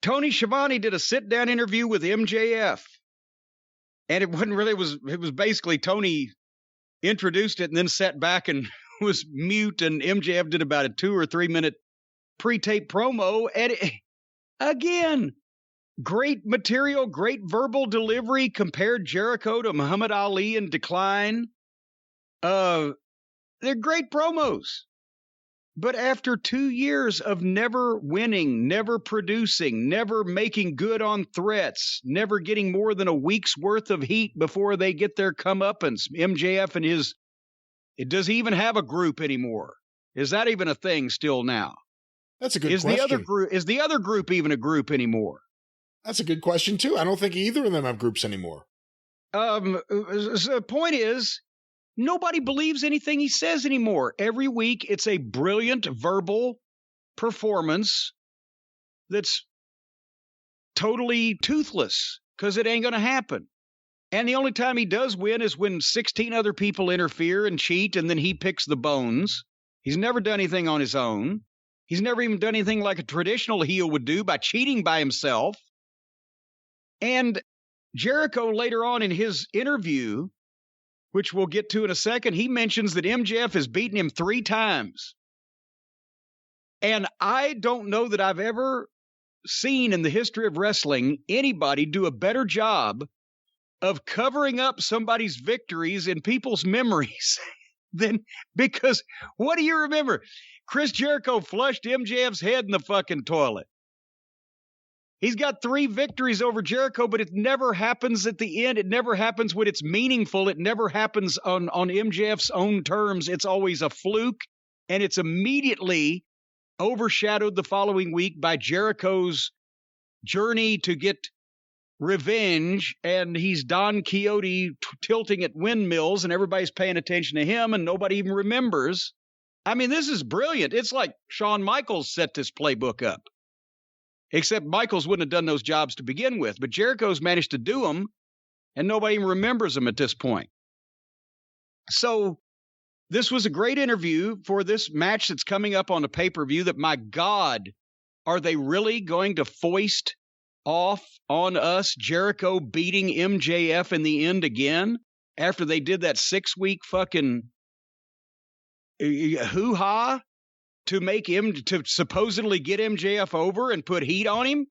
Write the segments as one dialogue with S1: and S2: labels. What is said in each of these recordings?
S1: Tony Schiavone did a sit-down interview with MJF. And it wasn't really, it was basically Tony introduced it and then sat back and was mute, and MJF did about a 2 or 3 minute pre-tape promo. And again, great material, great verbal delivery, compared Jericho to Muhammad Ali in decline. They're great promos. But after 2 years of never winning, never producing, never making good on threats, never getting more than a week's worth of heat before they get their comeuppance, MJF and his, does he even have a group anymore? Is that even a thing still now?
S2: That's a good question.
S1: Is the other group even a group anymore?
S2: That's a good question, too. I don't think either of them have groups anymore.
S1: The point is, nobody believes anything he says anymore. Every week, it's a brilliant verbal performance that's totally toothless, because it ain't going to happen. And the only time he does win is when 16 other people interfere and cheat, and then he picks the bones. He's never done anything on his own. He's never even done anything like a traditional heel would do by cheating by himself. And Jericho, later on in his interview, which we'll get to in a second, he mentions that MJF has beaten him 3 times. And I don't know that I've ever seen in the history of wrestling anybody do a better job of covering up somebody's victories in people's memories than, because what do you remember? Chris Jericho flushed MJF's head in the fucking toilet. He's got 3 victories over Jericho, but it never happens at the end. It never happens when it's meaningful. It never happens on MJF's own terms. It's always a fluke, and it's immediately overshadowed the following week by Jericho's journey to get revenge, and he's Don Quixote tilting at windmills, and everybody's paying attention to him, and nobody even remembers. I mean, this is brilliant. It's like Shawn Michaels set this playbook up. Except Michaels wouldn't have done those jobs to begin with. But Jericho's managed to do them, and nobody even remembers them at this point. So this was a great interview for this match that's coming up on a pay-per-view that, my God, are they really going to foist off on us Jericho beating MJF in the end again after they did that 6-week fucking hoo-ha? To make him, to supposedly get MJF over and put heat on him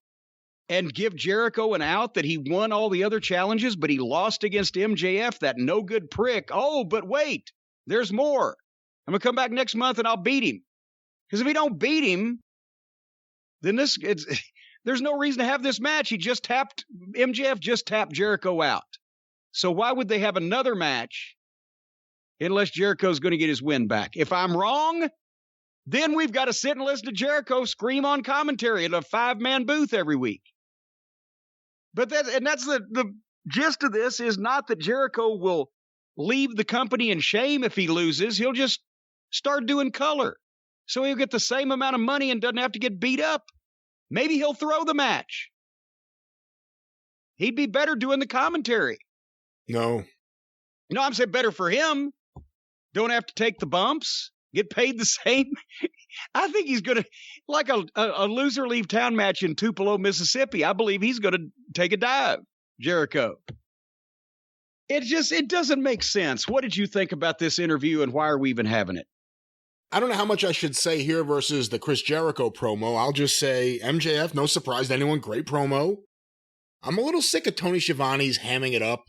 S1: and give Jericho an out that he won all the other challenges, but he lost against MJF, that no good prick. Oh, but wait, there's more. I'm going to come back next month and I'll beat him. Because if he don't beat him, then there's no reason to have this match. MJF just tapped Jericho out. So why would they have another match unless Jericho's going to get his win back? If I'm wrong, then we've got to sit and listen to Jericho scream on commentary at a 5-man booth every week. But that's the gist of this, is not that Jericho will leave the company in shame if he loses. He'll just start doing color. So he'll get the same amount of money and doesn't have to get beat up. Maybe he'll throw the match. He'd be better doing the commentary.
S2: No,
S1: I'm saying better for him. Don't have to take the bumps. Get paid the same. I think he's going to, like a loser leave town match in Tupelo, Mississippi. I believe he's going to take a dive, Jericho. It doesn't make sense. What did you think about this interview, and why are we even having it?
S2: I don't know how much I should say here versus the Chris Jericho promo. I'll just say MJF, no surprise to anyone, great promo. I'm a little sick of Tony Schiavone's hamming it up.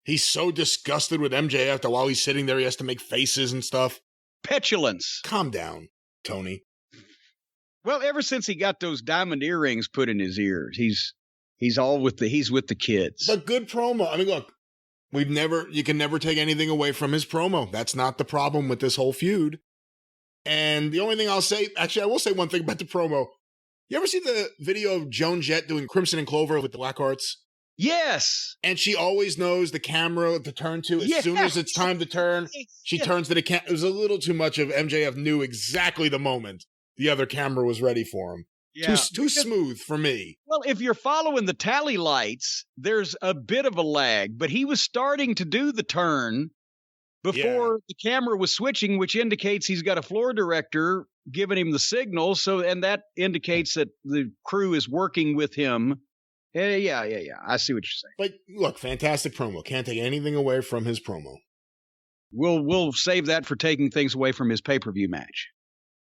S2: He's so disgusted with MJF that while he's sitting there, he has to make faces and stuff.
S1: Petulance.
S2: Calm down, Tony.
S1: Well, ever since he got those diamond earrings put in his ears, he's with the kids.
S2: The good promo. I mean, look, you can never take anything away from his promo. That's not the problem with this whole feud. And the only thing I'll say, actually, I will say one thing about the promo. You ever see the video of Joan Jett doing Crimson and Clover with the Blackhearts?
S1: Yes.
S2: And she always knows the camera to turn to. As soon as it's time to turn, she turns to the camera. It was a little too much of MJF knew exactly the moment the other camera was ready for him. Yeah. Too smooth for me.
S1: Well, if you're following the tally lights, there's a bit of a lag, but he was starting to do the turn before the camera was switching, which indicates he's got a floor director giving him the signal. So, and that indicates that the crew is working with him. Yeah. I see what you're saying.
S2: But look, fantastic promo. Can't take anything away from his promo.
S1: We'll save that for taking things away from his pay-per-view match.